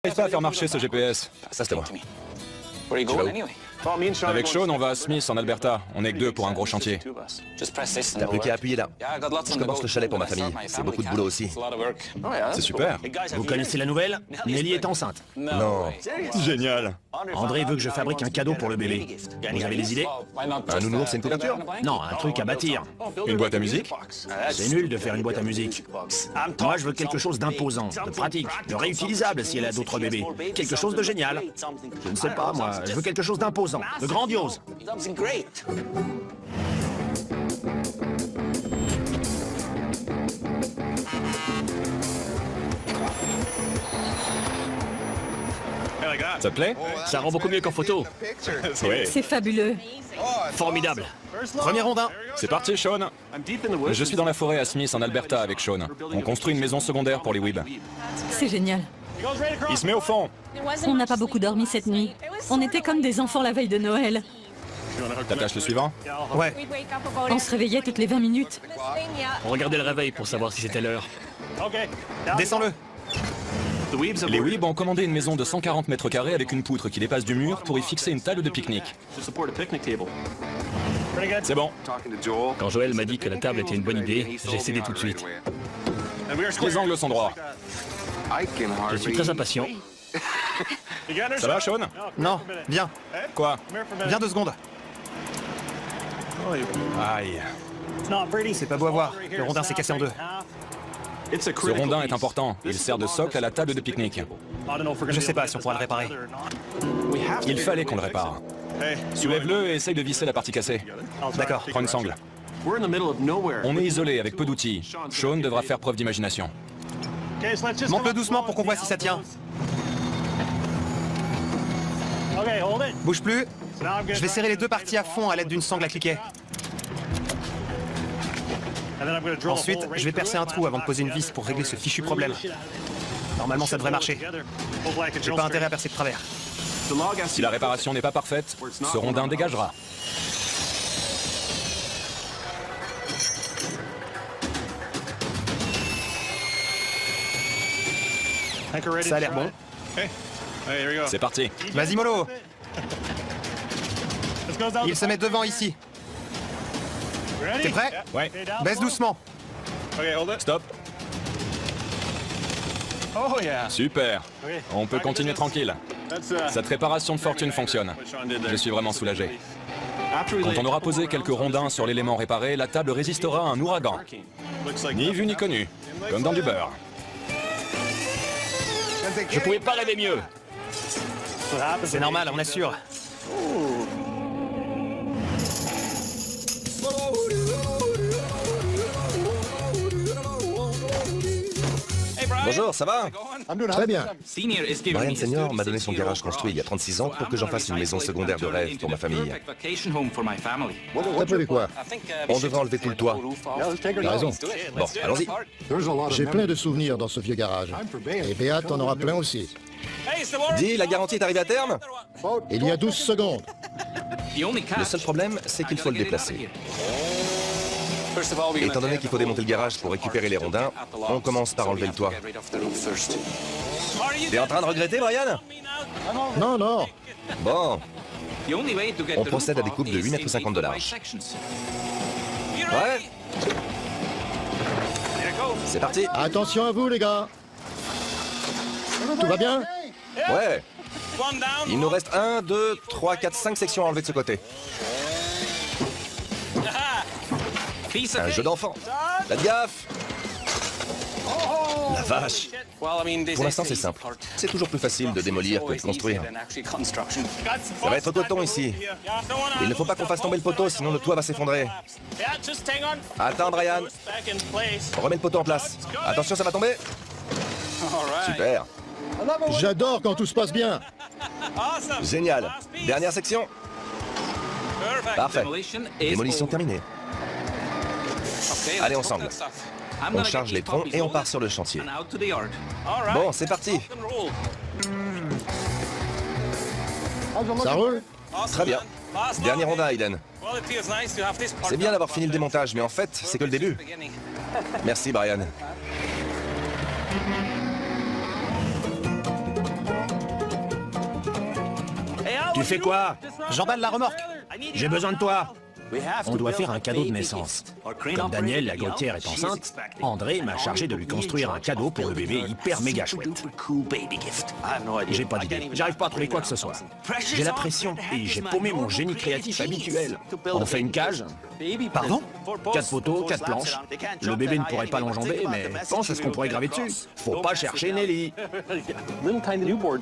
N'arrive pas à faire marcher ce GPS. Ça, c'était moi. Tu vas où? Avec Sean, on va à Smith en Alberta. On est que deux pour un gros chantier. T'as plus qu'à appuyer là. Je commence le chalet pour ma famille. C'est beaucoup de boulot aussi. C'est super. Vous connaissez la nouvelle? Nelly est enceinte. Non. Génial. André veut que je fabrique un cadeau pour le bébé. Vous avez des idées? Un nounours, c'est une couverture? Non, un truc à bâtir. Une boîte à musique? C'est nul de faire une boîte à musique. Moi, je veux quelque chose d'imposant, de pratique, de réutilisable si elle a d'autres bébés. Quelque chose de génial. Je ne sais pas, moi. Je veux quelque chose d'imposant, de grandiose. Ça te plaît? Ça rend beaucoup mieux qu'en photo. Oui. C'est fabuleux. Formidable. Premier rondin. C'est parti, Sean. Je suis dans la forêt à Smith en Alberta avec Sean. On construit une maison secondaire pour les Weeb. C'est génial. Il se met au fond. On n'a pas beaucoup dormi cette nuit. On était comme des enfants la veille de Noël. T'attaches le suivant? Ouais. On se réveillait toutes les 20 minutes. On regardait le réveil pour savoir si c'était l'heure. Descends-le. Les Weeb ont commandé une maison de 140 mètres carrés avec une poutre qui dépasse du mur pour y fixer une table de pique-nique. C'est bon. Quand Joël m'a dit que la table était une bonne idée, j'ai cédé tout de suite. Les angles sont droits. Je suis très impatient. Ça va, Sean? Non, viens, Quoi? viens 2 secondes. Aïe. C'est pas beau à voir, le rondin s'est cassé en 2. Ce rondin est important. Il sert de socle à la table de pique-nique. Je sais pas si on pourra le réparer. Il fallait qu'on le répare. Soulève-le et essaye de visser la partie cassée. D'accord. Prends une sangle. On est isolé avec peu d'outils. Sean devra faire preuve d'imagination. Monte-le doucement pour qu'on voit si ça tient. Bouge plus. Je vais serrer les 2 parties à fond à l'aide d'une sangle à cliquet. Ensuite, je vais percer un trou avant de poser une vis pour régler ce fichu problème. Normalement, ça devrait marcher. J'ai pas intérêt à percer de travers. Si la réparation n'est pas parfaite, ce rondin dégagera. Ça a l'air bon. C'est parti. Vas-y, mollo. Il se met devant ici. T'es prêt? Ouais. Baisse doucement. Stop. Super. On peut continuer tranquille. Cette réparation de fortune fonctionne. Je suis vraiment soulagé. Quand on aura posé quelques rondins sur l'élément réparé, la table résistera à un ouragan. Ni vu ni connu. Comme dans du beurre. Je pouvais pas rêver mieux. C'est normal, on assure. Bonjour, ça va? Très bien. Brian Senior m'a donné son garage construit il y a 36 ans pour que j'en fasse une maison secondaire de rêve pour ma famille. T'as prévu quoi? On devrait enlever tout le toit. T'as raison. Bon, allons-y. J'ai plein de souvenirs dans ce vieux garage. Et Béat en aura plein aussi. Dis, la garantie est arrivée à terme? Il y a 12 secondes. Le seul problème, c'est qu'il faut le déplacer. Étant donné qu'il faut démonter le garage pour récupérer les rondins, on commence par enlever le toit. T'es en train de regretter, Brian? Non, non. Bon, on procède à des coupes de 8,50 m de large. Ouais. C'est parti. Attention à vous, les gars. Tout va bien? Ouais. Il nous reste 1, 2, 3, 4, 5 sections à enlever de ce côté. Un jeu d'enfant. Faites gaffe. La vache. Pour l'instant, c'est simple. C'est toujours plus facile de démolir que de construire. Ça va être coton ici. Il ne faut pas qu'on fasse tomber le poteau, sinon le toit va s'effondrer. Attends, Brian. On remet le poteau en place. Attention, ça va tomber. Super. J'adore quand tout se passe bien. Génial. Dernière section. Parfait. Démolition terminée. Allez, ensemble. On charge les troncs et on part sur le chantier. Bon, c'est parti. Ça roule? Très bien. Dernier rondin, Aiden. C'est bien d'avoir fini le démontage, mais en fait, c'est que le début. Merci, Brian. Tu fais quoi? J'emballe la remorque. J'ai besoin de toi. On doit faire un cadeau de naissance. Comme Daniel, la gouttière, est enceinte, André m'a chargé de lui construire un cadeau pour le bébé hyper méga chouette. J'ai pas d'idée. J'arrive pas à trouver quoi que ce soit. J'ai la pression et j'ai paumé mon génie créatif habituel. On fait une cage. Pardon? 4 poteaux, 4 planches. Le bébé ne pourrait pas l'enjamber, mais pense à ce qu'on pourrait graver dessus. Faut pas chercher Nelly.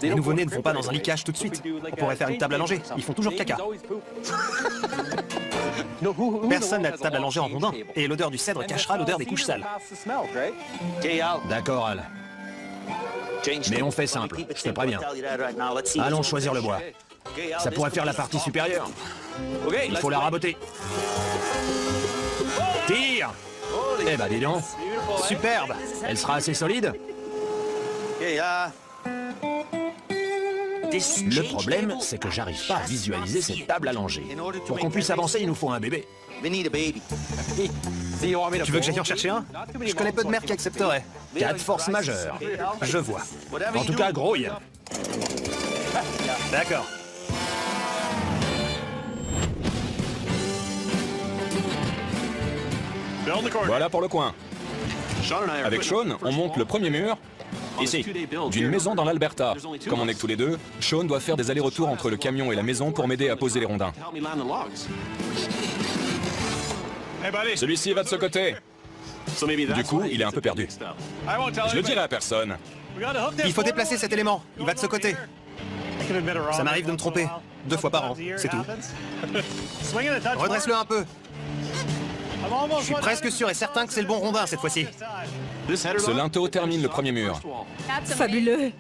Les nouveau-nés ne vont pas dans un lit cage tout de suite. On pourrait faire une table à langer. Ils font toujours caca. Personne n'a de table à langer en rondin, et l'odeur du cèdre cachera l'odeur des couches sales. D'accord, Al. Mais on fait simple, je te préviens. Allons choisir le bois. Ça pourrait faire la partie supérieure. Il faut la raboter. Tire! Eh ben dis donc. Superbe! Elle sera assez solide? Le problème, c'est que j'arrive pas à visualiser cette table à langer. Pour qu'on puisse avancer, il nous faut un bébé. Tu veux que j'aille en chercher un? Je connais peu de mères qui accepteraient. 4 forces majeures. Je vois. En tout cas, grouille. D'accord. Voilà pour le coin. Avec Sean, on monte le premier mur, ici, d'une maison dans l'Alberta. Comme on est que tous les deux, Sean doit faire des allers-retours entre le camion et la maison pour m'aider à poser les rondins. Celui-ci va de ce côté. Du coup, il est un peu perdu. Je le dirai à personne. Il faut déplacer cet élément. Il va de ce côté. Ça m'arrive de me tromper. 2 fois par an, c'est tout. Redresse-le un peu. Je suis presque sûr et certain que c'est le bon rondin cette fois-ci. Ce linteau termine le premier mur. Fabuleux.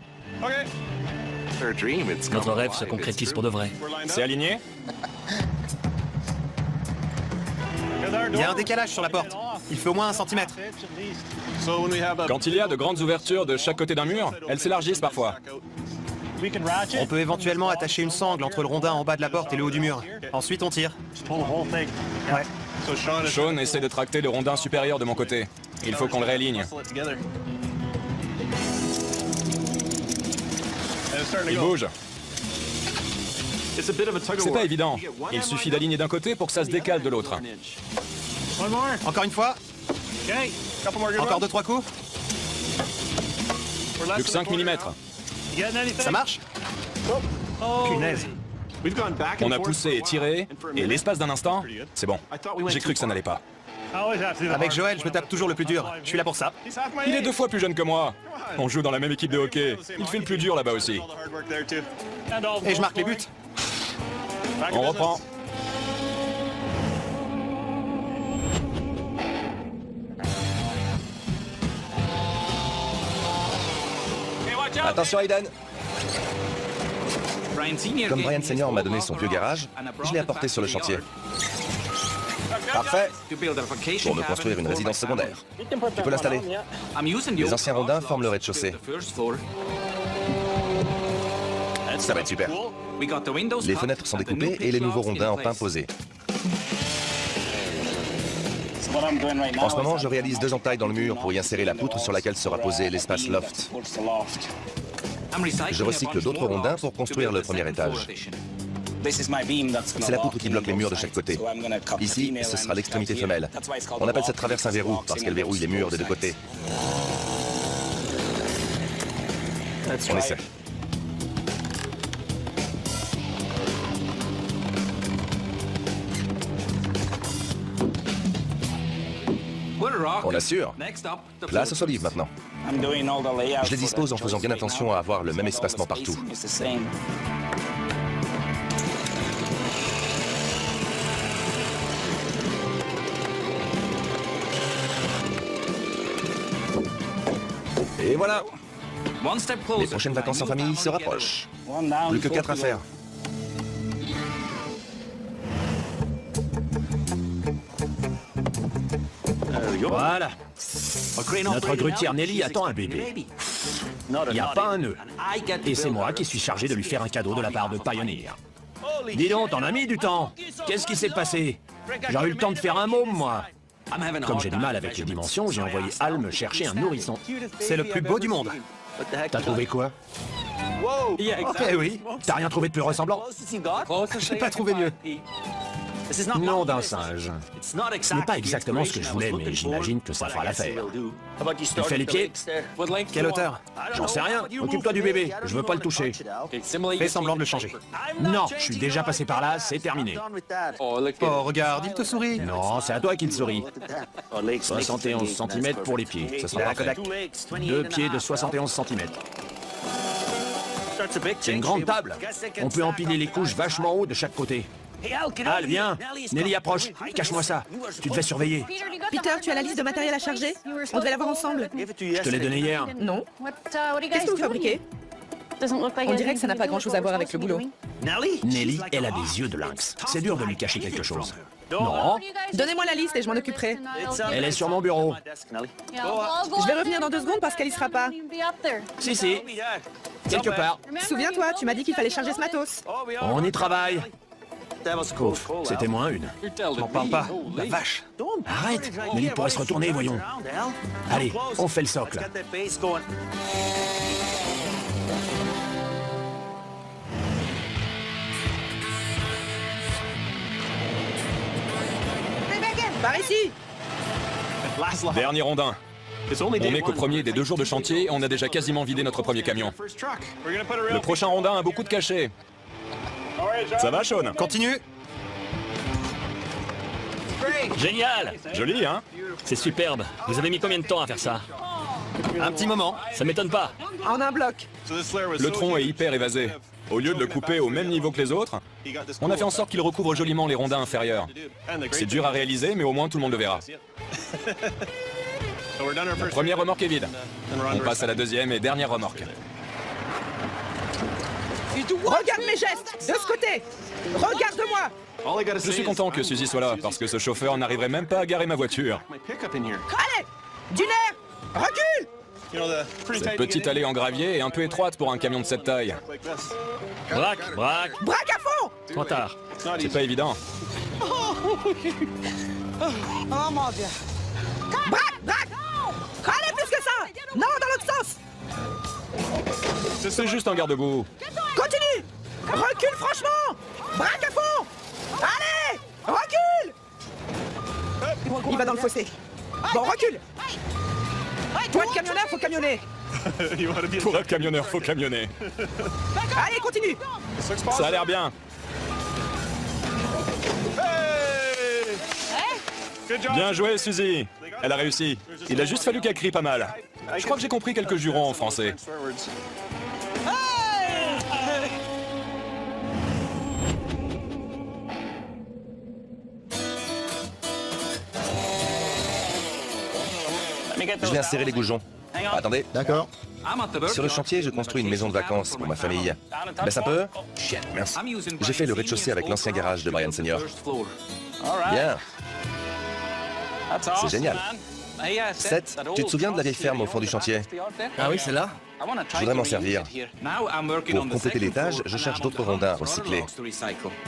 Notre rêve se concrétise pour de vrai. C'est aligné? Il y a un décalage sur la porte. Il fait au moins 1 centimètre. Quand il y a de grandes ouvertures de chaque côté d'un mur, elles s'élargissent parfois. On peut éventuellement attacher une sangle entre le rondin en bas de la porte et le haut du mur. Ensuite, on tire. Ouais. Sean essaie de tracter le rondin supérieur de mon côté. Il faut qu'on le réaligne. Il bouge. C'est pas évident. Il suffit d'aligner d'un côté pour que ça se décale de l'autre. Encore une fois. Encore 2-3 coups. Plus que 5 mm. Ça marche? Punaise. On a poussé et tiré, et l'espace d'un instant, c'est bon. J'ai cru que ça n'allait pas. Avec Joël, je me tape toujours le plus dur. Je suis là pour ça. Il est 2 fois plus jeune que moi. On joue dans la même équipe de hockey. Il fait le plus dur là-bas aussi. Et je marque les buts. On reprend. Attention, Aiden. Comme Brian Senior m'a donné son vieux garage, je l'ai apporté sur le chantier. Parfait. Pour me construire une résidence secondaire. Tu peux l'installer. Les anciens rondins forment le rez-de-chaussée. Ça va être super. Les fenêtres sont découpées et les nouveaux rondins en pain posés. En ce moment, je réalise 2 entailles dans le mur pour y insérer la poutre sur laquelle sera posé l'espace loft. Je recycle d'autres rondins pour construire le premier étage. C'est la poutre qui bloque les murs de chaque côté. Ici, ce sera l'extrémité femelle. On appelle cette traverse un verrou parce qu'elle verrouille les murs des 2 côtés. On essaie. On assure. Place aux solives maintenant. Je les dispose en faisant bien attention à avoir le même espacement partout. Et voilà. Les prochaines vacances en famille se rapprochent. Plus que 4 à faire. Voilà. Notre grutière Nelly attend un bébé. Il n'y a pas un nœud. Et c'est moi qui suis chargé de lui faire un cadeau de la part de Pioneer. Dis donc, t'en as mis du temps. Qu'est-ce qui s'est passé? J'aurais eu le temps de faire un môme, moi. Comme j'ai du mal avec les dimensions, j'ai envoyé Al me chercher un nourrisson. C'est le plus beau du monde. T'as trouvé quoi? Ok, oui. T'as rien trouvé de plus ressemblant? J'ai pas trouvé mieux. Nom d'un singe. Ce n'est pas exactement ce que je voulais, mais j'imagine que ça fera l'affaire. Tu fais les pieds? Quelle hauteur? J'en sais rien. Occupe-toi du bébé. Je veux pas le toucher. Fais semblant de le changer. Non, je suis déjà passé par là, c'est terminé. Oh, regarde, il te sourit. Non, c'est à toi qu'il sourit. 71 cm pour les pieds, ça sera parfait. 2 pieds de 71 cm. C'est une grande table. On peut empiler les couches vachement haut de chaque côté. Al, viens. Nelly, approche. Cache-moi ça. Tu devais surveiller. Peter, tu as la liste de matériel à charger? On devait l'avoir ensemble. Je te l'ai donné hier. Non. Qu'est-ce que vous fabriquez? On dirait que ça n'a pas grand-chose à voir avec le boulot. Nelly, elle a des yeux de lynx. C'est dur de lui cacher quelque chose. Non, Donnez-moi la liste et je m'en occuperai. elle est sur mon bureau. Je vais revenir dans 2 secondes parce qu'elle y sera pas. Si, si. Quelque part. Souviens-toi, tu m'as dit qu'il fallait charger ce matos. On y travaille. Scoff, c'était moins une. M'en parle pas. La vache. Arrête, Nelly pourrait se retourner, voyons. Allez, on fait le socle. Par ici. Dernier rondin. On n'est qu'au premier des 2 jours de chantier, on a déjà quasiment vidé notre premier camion. Le prochain rondin a beaucoup de cachets. Ça va, Sean? Continue. Génial! Joli, hein? C'est superbe. Vous avez mis combien de temps à faire ça? Un petit moment. Ça m'étonne pas. En un bloc. Le tronc est hyper évasé. Au lieu de le couper au même niveau que les autres, on a fait en sorte qu'il recouvre joliment les rondins inférieurs. C'est dur à réaliser, mais au moins tout le monde le verra. La première remorque est vide. On passe à la deuxième et dernière remorque. Regarde mes gestes. De ce côté. Regarde-moi. Je suis content que Suzy soit là, parce que ce chauffeur n'arriverait même pas à garer ma voiture. Allez. Du nerf. Recule. Cette petite allée en gravier est un peu étroite pour un camion de cette taille. Braque, braque. Braque à fond. Trop tard. C'est pas évident. Braque. Allez, plus que ça. Non, dans l'autre sens. C'est juste un garde-boue. Continue. Recule franchement. Braque à fond. Allez. Recule. Il va dans le fossé. Bon, recule. Toi, le camionneur, faut camionner. Pour un camionneur, faut camionner. Allez, continue. Ça a l'air bien. Bien joué, Suzy. Elle a réussi. Il a juste fallu qu'elle crie pas mal. Je crois que j'ai compris quelques jurons en français. Je viens serrer les goujons. Attendez. D'accord. Sur le chantier, je construis une maison de vacances pour ma famille. Baisse un peu. Merci. J'ai fait le rez-de-chaussée avec l'ancien garage de Brian Senior. Bien. C'est génial. Seth, tu te souviens de la vieille ferme au fond du chantier? Ah oui, c'est là? Je voudrais m'en servir. Pour compléter l'étage, je cherche d'autres rondins recyclés.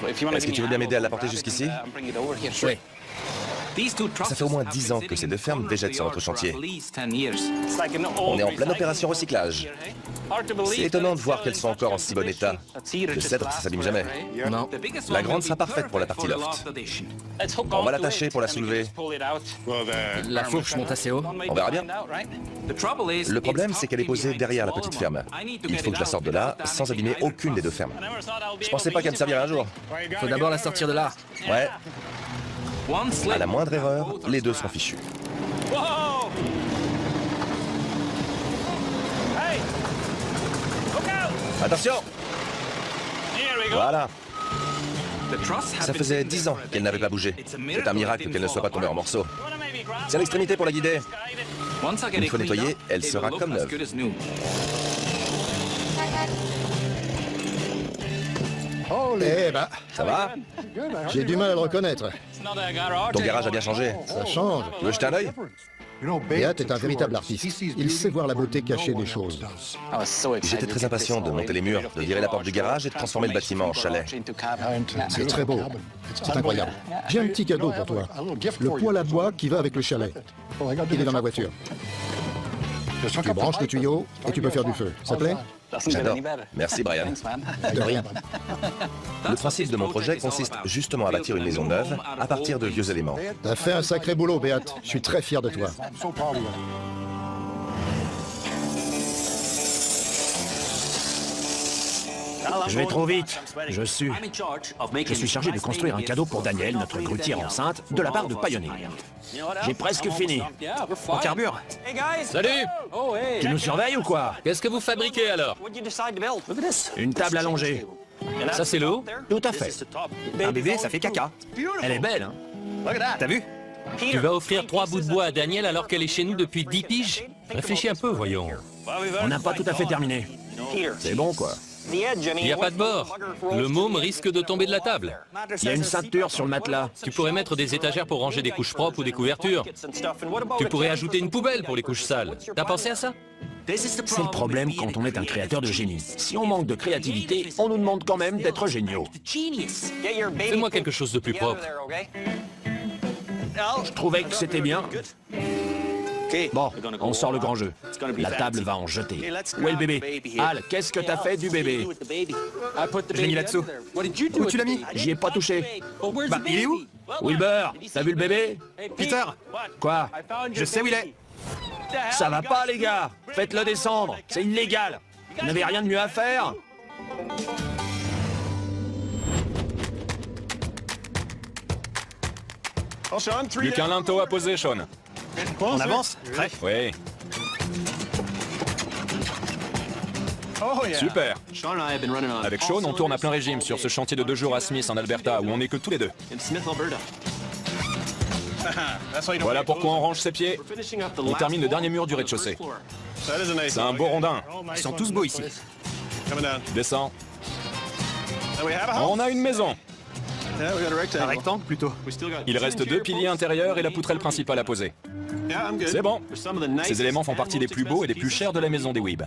Est-ce que tu veux bien m'aider à l'apporter jusqu'ici? Oui. Ça fait au moins 10 ans que ces 2 fermes végètent sur notre chantier. On est en pleine opération recyclage. C'est étonnant de voir qu'elles sont encore en si bon état. Le cèdre, ça s'abîme jamais. Non. La grande sera parfaite pour la partie loft. On va l'attacher pour la soulever. La fourche monte assez haut. On verra bien. Le problème, c'est qu'elle est posée derrière la petite ferme. Il faut que je la sorte de là, sans abîmer aucune des 2 fermes. Je pensais pas qu'elle me servirait un jour. Faut d'abord la sortir de là. Ouais. À la moindre erreur, les 2 seront fichus. Attention! Voilà. Ça faisait 10 ans qu'elle n'avait pas bougé. C'est un miracle qu'elle ne soit pas tombée en morceaux. Tiens l'extrémité pour la guider. Une fois nettoyée, elle sera comme neuve. Eh ben, Ça va? j'ai du mal à le reconnaître. Ton garage a bien changé. Ça change. Tu veux jeter un œil? Beat est un véritable artiste. Il sait voir la beauté cachée des choses. J'étais très impatient de monter les murs, de virer la porte du garage et de transformer le bâtiment en chalet. C'est très beau. C'est incroyable. J'ai un petit cadeau pour toi. Le poêle à bois qui va avec le chalet. Il est dans ma voiture. Tu branches le tuyau et tu peux faire du feu. Ça te plaît? J'adore. Merci, Brian. De rien. Le principe de mon projet consiste justement à bâtir une maison neuve à partir de vieux éléments. T'as fait un sacré boulot, Beat. Je suis très fier de toi. Je vais trop vite. Je suis chargé de construire un cadeau pour Daniel, notre grutière enceinte, de la part de Pioneer. J'ai presque fini. On carbure. Salut! Tu nous surveilles ou quoi? Qu'est-ce que vous fabriquez alors? Une table allongée. Ça c'est l'eau? Tout à fait. Un bébé, ça fait caca. Elle est belle, hein? T'as vu? Tu vas offrir 3 bouts de bois à Daniel alors qu'elle est chez nous depuis 10 piges? Réfléchis un peu, voyons. On n'a pas tout à fait terminé. C'est bon, quoi. Il n'y a pas de bord. Le môme risque de tomber de la table. Il y a une ceinture sur le matelas. Tu pourrais mettre des étagères pour ranger des couches propres ou des couvertures. Tu pourrais ajouter une poubelle pour les couches sales. T'as pensé à ça? C'est le problème quand on est un créateur de génie. Si on manque de créativité, on nous demande quand même d'être géniaux. Fais-moi quelque chose de plus propre. Je trouvais que c'était bien. Bon, on sort le grand jeu. La table va en jeter. Où est le bébé? Al, qu'est-ce que t'as fait du bébé? Je l'ai mis là-dessous. Où tu l'as mis? J'y ai pas touché. Bah, il est où? Wilbur, t'as vu le bébé? Peter, Quoi? je sais où il est. Ça va pas, les gars. Faites-le descendre. C'est illégal. Vous n'avez rien de mieux à faire? Plus qu'un linteau à poser, Sean. On avance? Prêt? Oui. Super. Avec Sean, on tourne à plein régime sur ce chantier de 2 jours à Smith, en Alberta, où on n'est que tous les deux. Voilà pourquoi on range ses pieds. On termine le dernier mur du rez-de-chaussée. C'est un beau rondin. Ils sont tous beaux ici. Descends. On a une maison. Un rectangle plutôt. Il reste 2 piliers intérieurs et la poutrelle principale à poser. C'est bon. Ces éléments font partie des plus beaux et des plus chers de la maison des Weeb.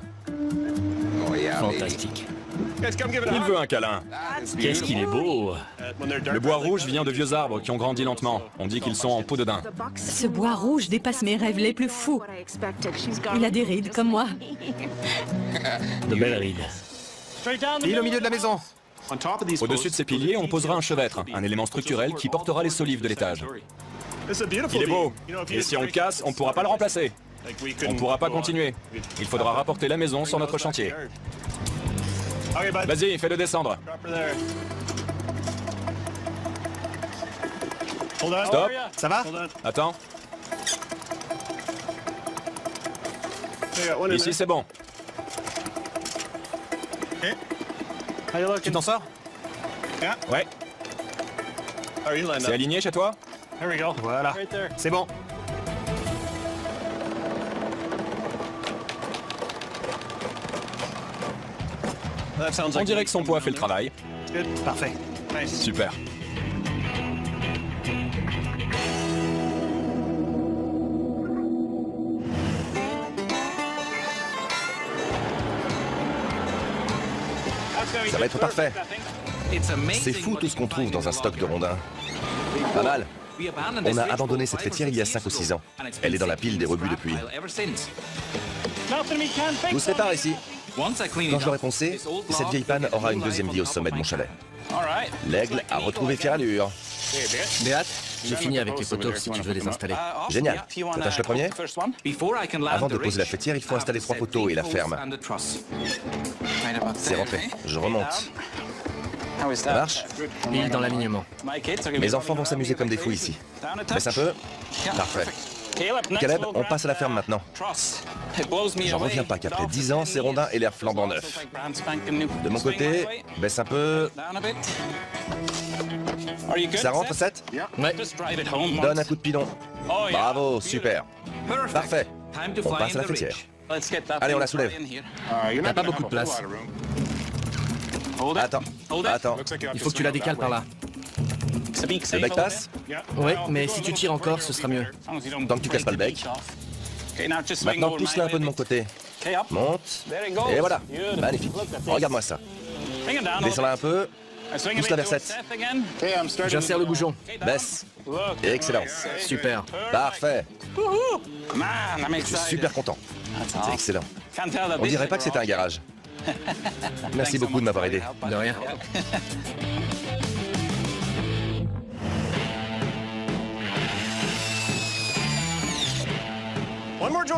Fantastique. Il veut un câlin. Qu'est-ce qu'il est beau! Le bois rouge vient de vieux arbres qui ont grandi lentement. On dit qu'ils sont en peau de daim. Ce bois rouge dépasse mes rêves les plus fous. Il a des rides comme moi. De belles rides. Il est au milieu de la maison. Au-dessus de ces piliers, on posera un chevêtre, un élément structurel qui portera les solives de l'étage. Il est beau. Et si on le casse, on ne pourra pas le remplacer. On ne pourra pas continuer. Il faudra rapporter la maison sur notre chantier. Vas-y, fais-le descendre. Stop. Ça va? Attends. Ici, c'est bon. Tu t'en sors? Ouais. C'est aligné chez toi? Voilà. C'est bon. On dirait que son poids fait le travail. Parfait. Super. Ça va être parfait. C'est fou tout ce qu'on trouve dans un stock de rondins. Pas mal. On a abandonné cette fêtière il y a 5 ou 6 ans. Elle est dans la pile des rebuts depuis. Tout se répare ici. Quand je l'aurai poncé, cette vieille panne aura une deuxième vie au sommet de mon chalet. L'aigle a retrouvé fière allure. Béat, j'ai fini avec les poteaux si tu veux les installer. Génial. Ça tâche le premier? Avant de poser la fêtière, il faut installer 3 poteaux et la ferme. C'est rentré. Je remonte. Ça marche? Pile dans l'alignement. Mes enfants vont s'amuser comme des fous ici. Baisse un peu. Parfait. Caleb, on passe à la ferme maintenant. J'en reviens pas qu'après 10 ans, ces rondins aient l'air flambant neuf. De mon côté, baisse un peu. Ça rentre, 7? Ouais. Donne un coup de pilon. Bravo, super. Parfait. On passe à la fêtière. Allez, on la soulève. T'as pas beaucoup de place. Attends, attends. Il faut que tu la décales par là. Le bec passe? Ouais, mais si tu tires encore, ce sera mieux. Tant que tu casses pas le bec. Maintenant, pousse-la un peu de mon côté. Monte. Et voilà. Magnifique. Regarde-moi ça. Descends-la un peu. Pousse-la vers 7. J'insère le bougeon. Baisse. Excellent. Super. Parfait. Je suis super content. C'est excellent. On dirait pas que c'était un garage. Merci beaucoup de m'avoir aidé. De rien.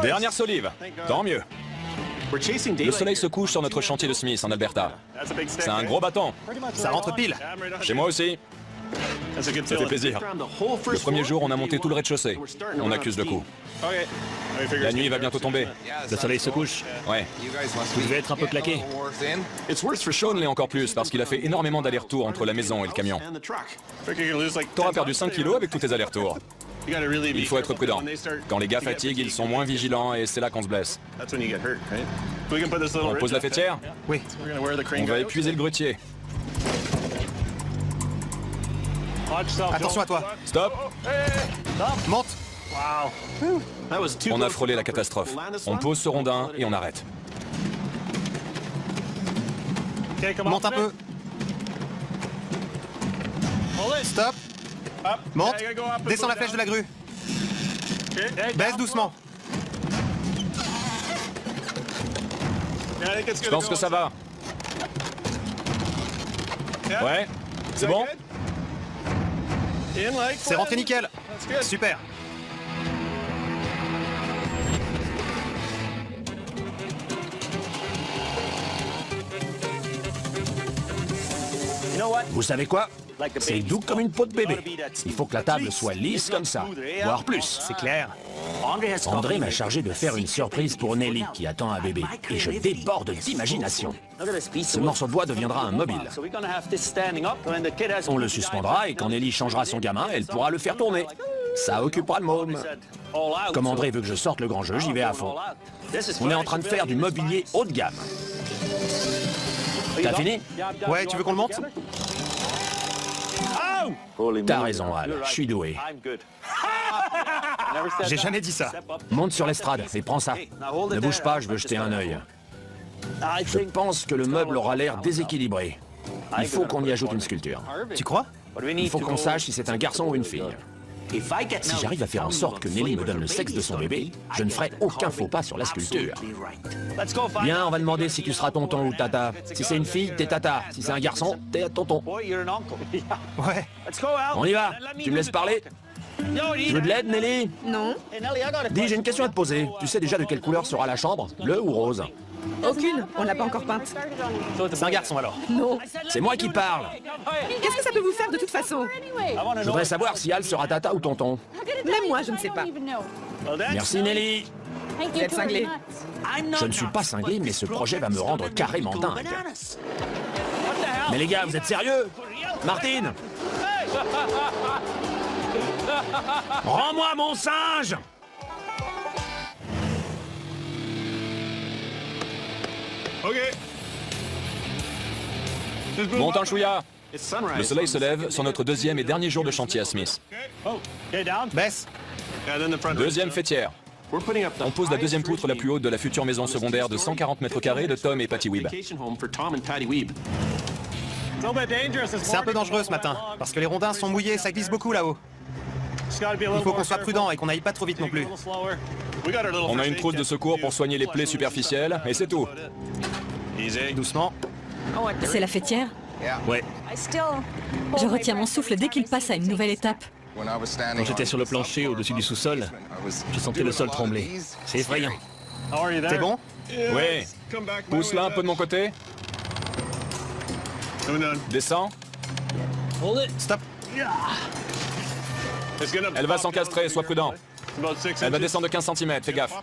Dernière solive. Tant mieux. Le soleil se couche sur notre chantier de Smith en Alberta. C'est un gros bâton. Ça rentre pile. Chez moi aussi. Ça fait plaisir. Le premier jour, on a monté tout le rez-de-chaussée. On accuse le coup. La nuit va bientôt tomber. Le soleil se couche. Ouais. Vous devez être un peu claqué. Sean l'est encore plus parce qu'il a fait énormément d'allers-retours entre la maison et le camion. T'auras perdu 5 kilos avec tous tes allers-retours. Il faut être prudent. Quand les gars fatiguent, ils sont moins vigilants et c'est là qu'on se blesse. On pose la fêtière? Oui. On va épuiser le grutier. Attention à toi. Stop! Monte. On a frôlé la catastrophe. On pose ce rondin et on arrête. Monte un peu. Stop. Monte. Descends la flèche de la grue. Baisse doucement. Je pense que ça va. Ouais? C'est bon? C'est rentré nickel. Super. Vous savez quoi? C'est doux comme une peau de bébé. Il faut que la table soit lisse comme ça, voire plus. C'est clair. André m'a chargé de faire une surprise pour Nelly qui attend un bébé. Et je déborde d'imagination. Ce morceau de bois deviendra un mobile. On le suspendra et quand Nelly changera son gamin, elle pourra le faire tourner. Ça occupera le môme. Comme André veut que je sorte le grand jeu, j'y vais à fond. On est en train de faire du mobilier haut de gamme. T'as fini? Ouais, tu veux qu'on le monte? T'as raison, Al. Je suis doué. J'ai jamais dit ça. Monte sur l'estrade et prends ça. Ne bouge pas, je veux jeter un œil. Je pense que le meuble aura l'air déséquilibré. Il faut qu'on y ajoute une sculpture. Tu crois? Il faut qu'on sache si c'est un garçon ou une fille. Si j'arrive à faire en sorte que Nelly me donne le sexe de son bébé, je ne ferai aucun faux pas sur la sculpture. Bien, on va demander si tu seras tonton ou tata. Si c'est une fille, t'es tata. Si c'est un garçon, t'es tonton. Ouais. On y va. Tu me laisses parler? Tu veux de l'aide, Nelly? Non. Dis, j'ai une question à te poser. Tu sais déjà de quelle couleur sera la chambre? Bleu ou rose? Aucune. On l'a pas encore peinte. C'est un garçon alors. Non. C'est moi qui parle. Qu'est-ce que ça peut vous faire de toute façon? Je voudrais savoir si Al sera tata ou tonton. Même moi, je ne sais pas. Merci, Nelly. Vous êtes cinglé. Je ne suis pas cinglé, mais ce projet va me rendre carrément dingue. Mais les gars, vous êtes sérieux? Martine! Rends-moi mon singe! Monte un chouïa. Le soleil se lève sur notre deuxième et dernier jour de chantier à Smith. Baisse. Deuxième fêtière. On pose la deuxième poutre la plus haute de la future maison secondaire de 140 mètres carrés de Tom et Patty Weeb. C'est un peu dangereux ce matin, parce que les rondins sont mouillés, ça glisse beaucoup là-haut. Il faut qu'on soit prudent et qu'on n'aille pas trop vite non plus. On a une trousse de secours pour soigner les plaies superficielles, et c'est tout. Doucement. C'est la fêtière? Ouais. Je retiens mon souffle dès qu'il passe à une nouvelle étape. Quand j'étais sur le plancher au-dessus du sous-sol, je sentais le sol trembler. C'est effrayant. T'es bon? Oui. Pousse-la un peu de mon côté. Descends. Stop. Elle va s'encastrer, sois prudent. Elle va descendre de 15 cm, fais gaffe.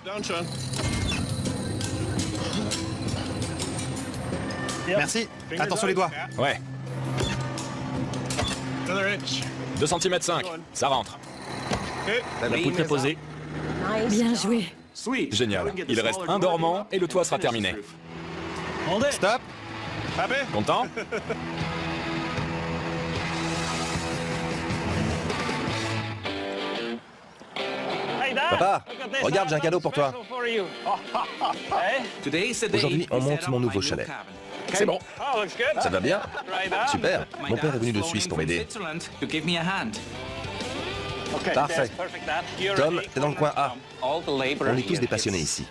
Merci. Attention les doigts. Ouais. 2 cm 5, ça rentre. La poutre est posée. Bien joué. Génial. Il reste un dormant et le toit sera terminé. Stop. Content? Papa, regarde, j'ai un cadeau pour toi. Aujourd'hui, on monte mon nouveau chalet. C'est bon. Ça va bien? Super. Mon père est venu de Suisse pour m'aider. Parfait. Tom, t'es dans le coin A. On est tous des passionnés ici.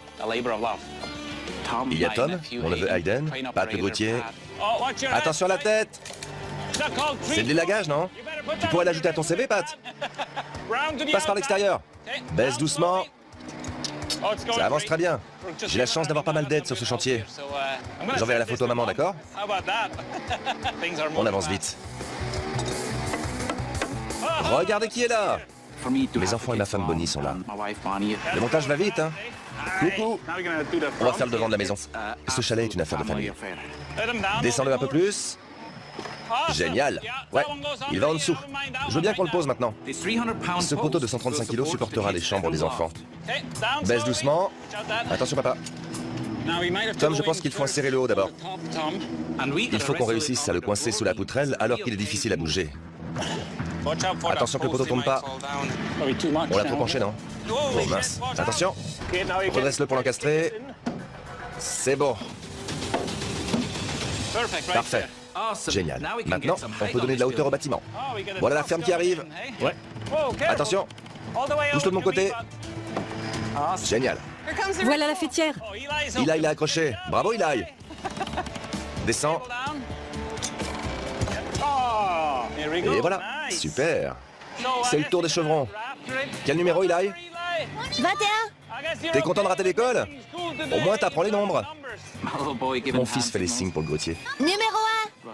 Il y a Tom, mon neveu Hayden, Pat le grutier. Attention à la tête! C'est de l'élagage, non? Tu pourrais l'ajouter à ton CV, Pat? Passe par l'extérieur. Baisse doucement. Ça avance très bien. J'ai la chance d'avoir pas mal d'aide sur ce chantier. J'enverrai la photo à maman, d'accord? On avance vite. Regardez qui est là! Mes enfants et ma femme Bonnie sont là. Le montage va vite, hein? Coucou! On va faire le devant de la maison. Ce chalet est une affaire de famille. Descends-le un peu plus. Génial! Ouais, il va en dessous. Je veux bien qu'on le pose maintenant. Ce poteau de 135 kg supportera les chambres des enfants. Baisse doucement. Attention, papa. Tom, je pense qu'il faut insérer le haut d'abord. Il faut qu'on réussisse à le coincer sous la poutrelle alors qu'il est difficile à bouger. Attention que le poteau ne tombe pas. On l'a trop penché, non? Oh mince. Attention. Redresse-le pour l'encastrer. C'est bon. Parfait. Génial. Maintenant, on peut donner de la hauteur au bâtiment. Voilà la ferme qui arrive. Ouais. Attention. Pousse-le de mon côté. Génial. Voilà la fêtière. Eli, il a accroché. Bravo, Eli. Descends. Et voilà. Super. C'est le tour des chevrons. Quel numéro, Eli? 21. T'es content de rater l'école? Au moins, t'apprends les nombres. Mon fils fait les signes pour le grutier. Numéro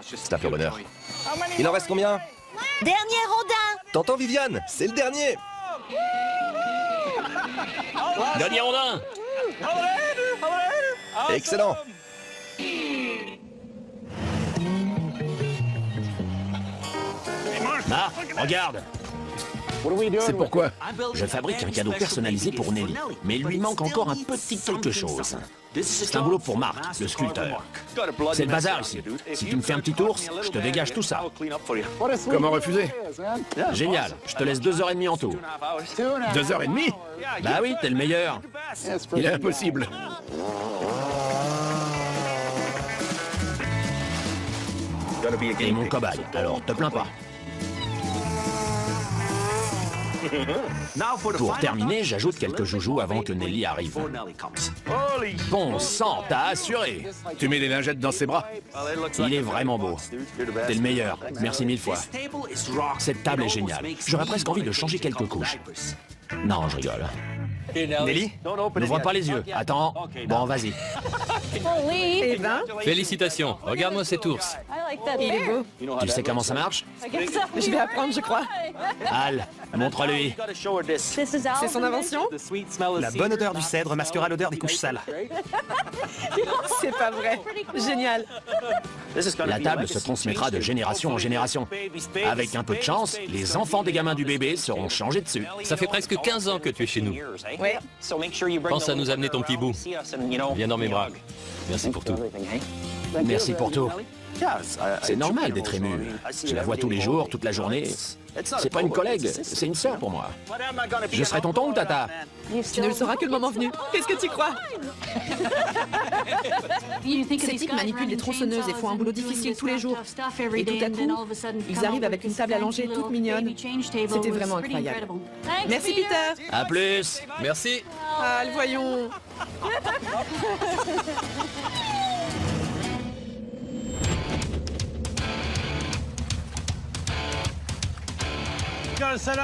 1. C'est un peu bonheur. Il en reste combien? Dernier rondin. T'entends, Viviane? C'est le dernier. Dernier rondin. Excellent. Ah, regarde. C'est pourquoi? Je fabrique un cadeau personnalisé pour Nelly, mais il lui manque encore un petit quelque chose. C'est un boulot pour Marc, le sculpteur. C'est le bazar ici. Si tu me fais un petit ours, je te dégage tout ça. Comment refuser? Génial, je te laisse 2h30 en tout. 2h30? Bah oui, t'es le meilleur. Il est impossible. Et mon cobaye, alors te plains pas. Pour terminer, j'ajoute quelques joujoux avant que Nelly arrive. Bon sang, t'as assuré. Tu mets les lingettes dans ses bras? Il est vraiment beau. T'es le meilleur. Merci 1000 fois. Cette table est géniale. J'aurais presque envie de changer quelques couches. Non, je rigole. Nelly? N'ouvre pas les yeux. Attends. Bon, vas-y. Eh ben, Félicitations. Regarde-moi cet ours. il est beau. Tu sais comment ça marche? Je vais apprendre, je crois. Al, montre-lui. C'est son invention? La bonne odeur du cèdre masquera l'odeur des couches sales. C'est pas vrai. Génial. La table se transmettra de génération en génération. Avec un peu de chance, les enfants des gamins du bébé seront changés dessus. Ça fait presque 15 ans que tu es chez nous. Ouais. Pense à nous amener ton petit bout. Viens dans mes bras. Merci pour tout. Merci pour tout. C'est normal d'être ému. Je la vois tous les jours, toute la journée. C'est pas une collègue, c'est une sœur pour moi. Je serai tonton ou tata? Tu ne le sauras que le moment venu. Qu'est-ce que tu crois? Ces types manipulent des tronçonneuses et font un boulot difficile tous les jours. Et tout à coup, ils arrivent avec une table allongée toute mignonne. C'était vraiment incroyable. Merci, Peter. À plus. Merci. Ah, le voyons.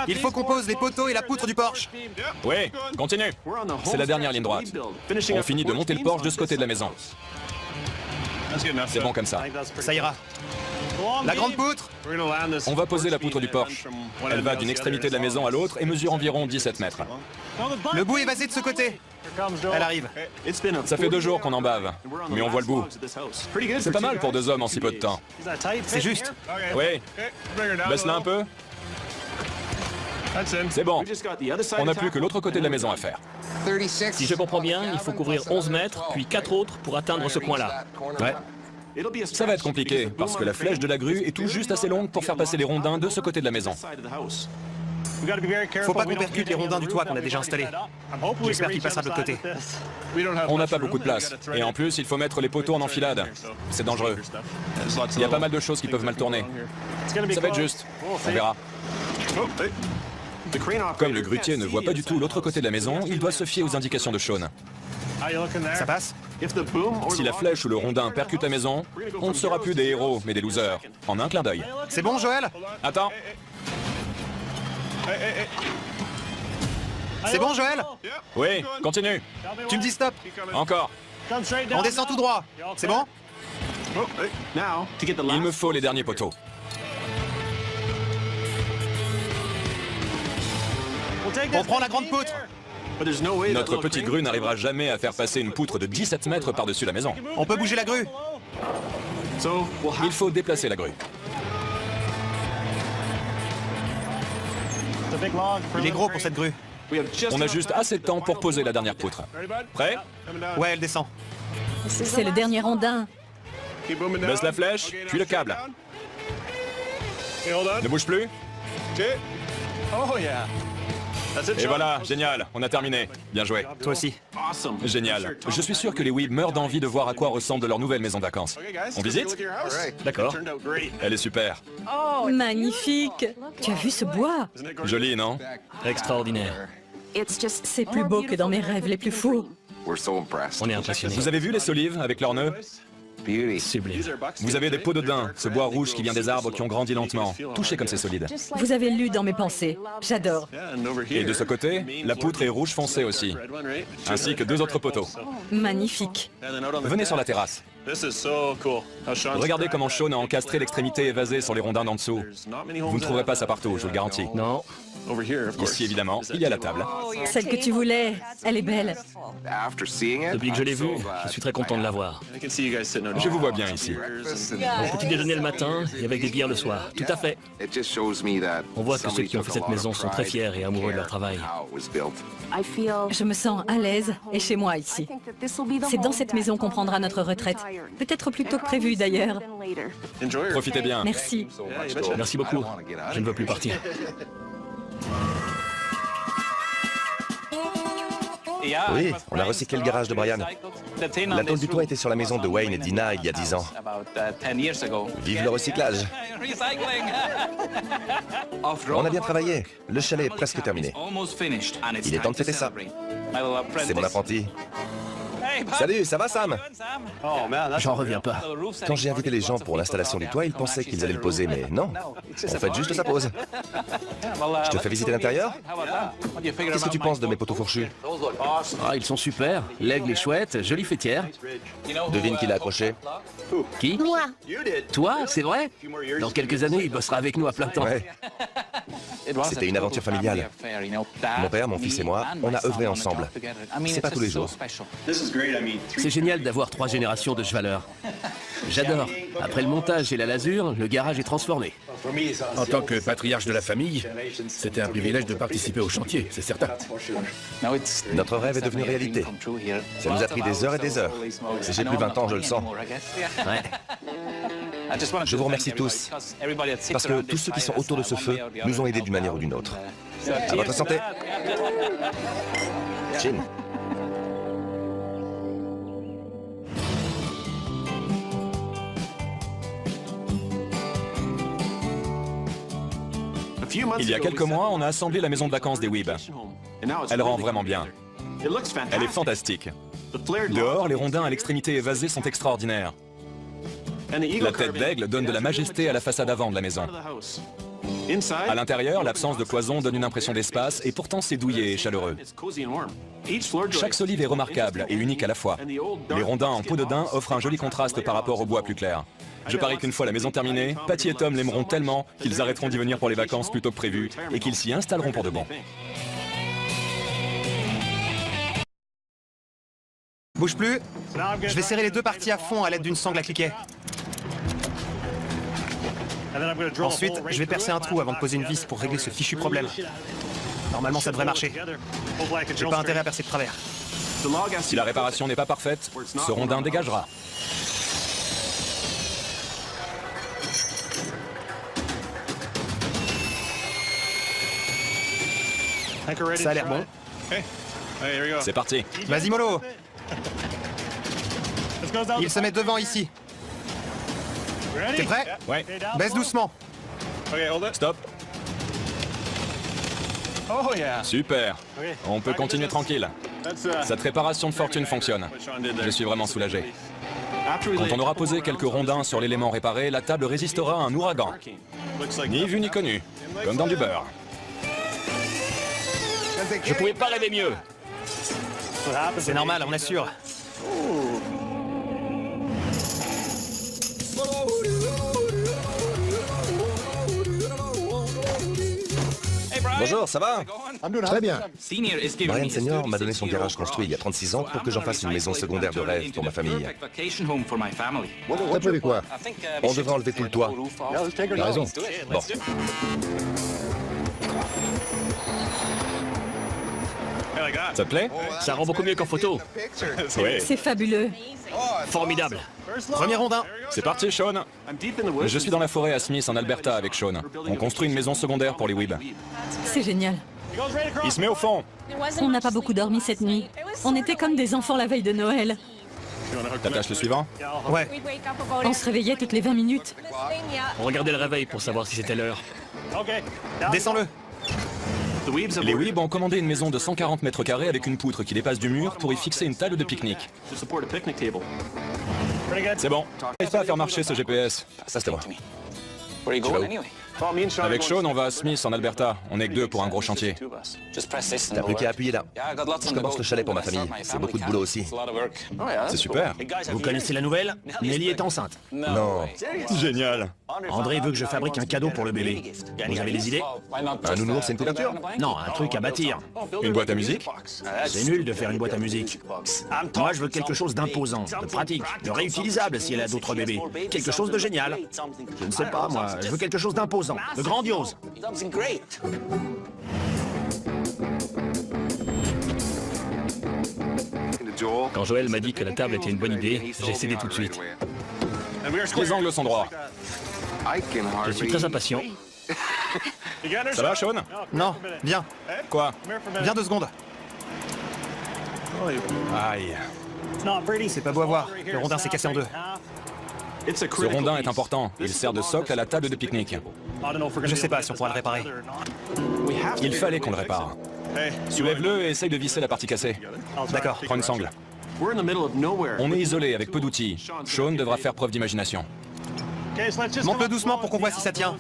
Il faut qu'on pose les poteaux et la poutre du porche. Oui, continue. C'est la dernière ligne droite. On finit de monter le porche de ce côté de la maison. C'est bon comme ça. Ça ira. La grande poutre? On va poser la poutre du porche. Elle va d'une extrémité de la maison à l'autre et mesure environ 17 mètres. Le bout est vasé de ce côté. Elle arrive. Ça fait 2 jours qu'on en bave, mais on voit le bout. C'est pas mal pour 2 hommes en si peu de temps. C'est juste. Oui. Baisse-la un peu. C'est bon. On n'a plus que l'autre côté de la maison à faire. Si je comprends bien, il faut couvrir 11 mètres, puis 4 autres pour atteindre ce coin-là. Ouais. Ça va être compliqué, parce que la flèche de la grue est tout juste assez longue pour faire passer les rondins de ce côté de la maison. Faut pas qu'on percute les rondins du toit qu'on a déjà installés. J'espère qu'il passera de l'autre côté. On n'a pas beaucoup de place. Et en plus, il faut mettre les poteaux en enfilade. C'est dangereux. Il y a pas mal de choses qui peuvent mal tourner. Ça va être juste. On verra. Comme le grutier ne voit pas du tout l'autre côté de la maison, il doit se fier aux indications de Sean. Ça passe? Si la flèche ou le rondin percute la maison, on ne sera plus des héros, mais des losers. En un clin d'œil. C'est bon, Joël? Attends. C'est bon, Joël? Oui, continue. Tu me dis stop. Encore. On descend tout droit. C'est bon? Il me faut les derniers poteaux. On prend la grande poutre. Notre petite grue n'arrivera jamais à faire passer une poutre de 17 mètres par-dessus la maison. On peut bouger la grue. Il faut déplacer la grue. Il est gros pour cette grue. On a juste assez de temps pour poser la dernière poutre. Prêt? Ouais, elle descend. C'est le dernier rondin. Baisse la flèche, puis le câble. Ne bouge plus. Et voilà, génial, on a terminé. Bien joué. Toi aussi. Génial. Je suis sûr que les Weeb meurent d'envie de voir à quoi ressemble leur nouvelle maison de vacances. On visite? D'accord. Elle est super. Magnifique. Tu as vu ce bois? Joli, non? Extraordinaire. C'est plus beau que dans mes rêves les plus fous. On est impressionnés. Vous avez vu les solives avec leurs nœuds? Sublime. Vous avez des peaux de daim, ce bois rouge qui vient des arbres qui ont grandi lentement. Touchez comme c'est solide. Vous avez lu dans mes pensées. J'adore. Et de ce côté, la poutre est rouge foncé aussi. Ainsi que 2 autres poteaux. Magnifique. Venez sur la terrasse. Regardez comment Sean a encastré l'extrémité évasée sur les rondins d'en dessous. Vous ne trouverez pas ça partout, je vous le garantis. Non. Ici, évidemment, il y a la table. Celle que tu voulais, elle est belle. Depuis que je l'ai vue, je suis très content de la voir. Je vous vois bien ici. Mon petit déjeuner le matin et avec des bières le soir. Tout à fait. On voit que ceux qui ont fait cette maison sont très fiers et amoureux de leur travail. Je me sens à l'aise et chez moi ici. C'est dans cette maison qu'on prendra notre retraite. Peut-être plus tôt que prévu d'ailleurs. Profitez bien. Merci. Merci beaucoup. Je ne veux plus partir. Oui, on a recyclé le garage de Brian. La tôle du toit était sur la maison de Wayne et Dina il y a 10 ans. Vive le recyclage! On a bien travaillé. Le chalet est presque terminé. Il est temps de fêter ça. C'est mon apprenti. Salut, ça va Sam? J'en reviens pas. Quand j'ai invité les gens pour l'installation du toit, ils pensaient qu'ils allaient le poser, mais non. On fait juste sa pose. Je te fais visiter l'intérieur? Qu'est-ce que tu penses de mes poteaux fourchus? Ah, ils sont super. L'aigle est chouette, jolie fêtière. Devine qui l'a accroché? Qui? Moi. Toi, c'est vrai? Dans quelques années, il bossera avec nous à plein temps. Ouais. C'était une aventure familiale. Mon père, mon fils et moi, on a œuvré ensemble. C'est pas tous les jours. C'est génial d'avoir 3 générations de chevaleurs. J'adore. Après le montage et la lasure, le garage est transformé. En tant que patriarche de la famille, c'était un privilège de participer au chantier, c'est certain. Notre rêve est devenu réalité. Ça nous a pris des heures et des heures. Si j'ai plus 20 ans, je le sens. Ouais. Je vous remercie tous, parce que tous ceux qui sont autour de ce feu nous ont aidés d'une manière ou d'une autre. À votre santé. Chin. Il y a quelques mois, on a assemblé la maison de vacances des Weeb. Elle rend vraiment bien. Elle est fantastique. Dehors, les rondins à l'extrémité évasée sont extraordinaires. La tête d'aigle donne de la majesté à la façade avant de la maison. À l'intérieur, l'absence de cloison donne une impression d'espace et pourtant c'est douillet et chaleureux. Chaque solive est remarquable et unique à la fois. Les rondins en peau de daim offrent un joli contraste par rapport au bois plus clair. Je parie qu'une fois la maison terminée, Patty et Tom l'aimeront tellement qu'ils arrêteront d'y venir pour les vacances plus tôt que prévu et qu'ils s'y installeront pour de bon. Bouge plus. Je vais serrer les 2 parties à fond à l'aide d'une sangle à cliquet. Ensuite, je vais percer un trou avant de poser une vis pour régler ce fichu problème. Normalement, ça devrait marcher. J'ai pas intérêt à percer de travers. Si la réparation n'est pas parfaite, ce rondin dégagera. Ça a l'air bon. C'est parti. Vas-y, mollo. Il se met devant ici. T'es prêt? Ouais. Baisse doucement. Stop. Super. On peut continuer tranquille. Cette réparation de fortune fonctionne. Je suis vraiment soulagé. Quand on aura posé quelques rondins sur l'élément réparé, la table résistera à un ouragan. Ni vu ni connu, comme dans du beurre. Je pouvais pas rêver mieux. C'est normal, on assure. Bonjour, ça va? Très bien. Brian Senior m'a donné son garage construit il y a 36 ans pour que j'en fasse une maison secondaire de rêve pour ma famille. T'as prévu quoi? On devrait enlever tout le toit. T'as raison. Bon. Ça te plaît? Ça rend beaucoup mieux qu'en photo. Oui. C'est fabuleux. Formidable. Premier rondin. C'est parti, Sean. Je suis dans la forêt à Smith, en Alberta, avec Sean. On construit une maison secondaire pour les Weeb. C'est génial. Il se met au fond. On n'a pas beaucoup dormi cette nuit. On était comme des enfants la veille de Noël. T'attaches le suivant? Ouais. On se réveillait toutes les 20 minutes. On regardait le réveil pour savoir si c'était l'heure. Descends-le. Les Weeb ont commandé une maison de 140 mètres carrés avec une poutre qui dépasse du mur pour y fixer une table de pique-nique. C'est bon. J'arrive pas à faire marcher ce GPS. Ça, c'était moi. Avec Sean, on va à Smith, en Alberta. On est que deux pour un gros chantier. T'as plus qu'à appuyer là. Je commence le chalet pour ma famille. C'est beaucoup de boulot aussi. C'est super. Vous connaissez la nouvelle? Nelly est enceinte. Non. Génial. André veut que je fabrique un cadeau pour le bébé. Vous avez des idées? Un nounours, c'est une couverture? Non, un truc à bâtir. Une boîte à musique? C'est nul de faire une boîte à musique. Moi, je veux quelque chose d'imposant, de pratique, de réutilisable si elle a d'autres bébés. Quelque chose de génial. Je ne sais pas, moi. Je veux quelque chose d'imposant, de grandiose. Quand Joël m'a dit que la table était une bonne idée, j'ai cédé tout de suite. Les angles sont droits. Je suis très impatient. Ça va, Sean? Non, viens. Quoi? Viens 2 secondes. Aïe. C'est pas beau à voir. Le rondin s'est cassé en 2. Ce rondin est important. Il sert de socle à la table de pique-nique. Je sais pas si on pourra le réparer. Il fallait qu'on le répare. Soulève-le et essaye de visser la partie cassée. D'accord. Prends une sangle. On est isolé avec peu d'outils. Sean devra faire preuve d'imagination. Monte-le doucement pour qu'on voit si ça tient.